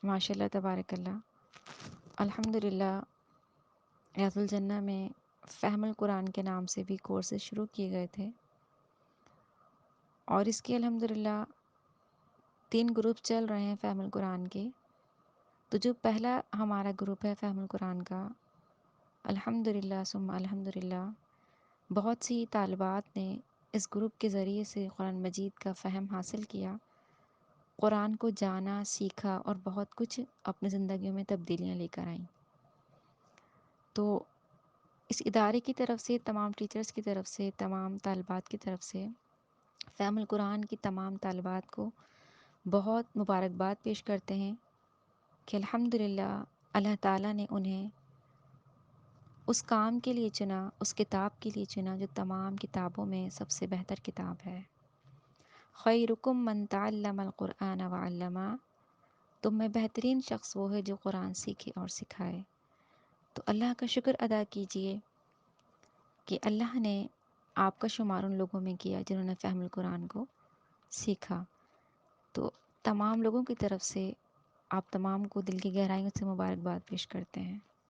ماشاء اللہ تبارک اللہ. الحمد للہ ریاض الجنہ میں فہم القرآن کے نام سے بھی کورسز شروع کیے گئے تھے، اور اس کے الحمد للہ 3 گروپ چل رہے ہیں فہم القرآن کے. تو جو پہلا ہمارا گروپ ہے فہم القرآن کا، الحمد للہ ثم الحمد للہ بہت سی طالبات نے اس گروپ کے ذریعے سے قرآن مجید کا فہم حاصل کیا، قرآن کو جانا، سیکھا، اور بہت کچھ اپنی زندگیوں میں تبدیلیاں لے کر آئیں. تو اس ادارے کی طرف سے، تمام ٹیچرز کی طرف سے، تمام طالبات کی طرف سے فہم القرآن کی تمام طالبات کو بہت مبارکباد پیش کرتے ہیں کہ الحمدللہ اللہ تعالیٰ نے انہیں اس کام کے لیے چنا، اس کتاب کے لیے چنا جو تمام کتابوں میں سب سے بہتر کتاب ہے. خیرکم من تعلم القرآن وعلمہ، تم میں بہترین شخص وہ ہے جو قرآن سیکھے اور سکھائے. تو اللہ کا شکر ادا کیجئے کہ اللہ نے آپ کا شمار ان لوگوں میں کیا جنہوں نے فہم القرآن کو سیکھا. تو تمام لوگوں کی طرف سے آپ تمام کو دل کی گہرائیوں سے مبارکباد پیش کرتے ہیں.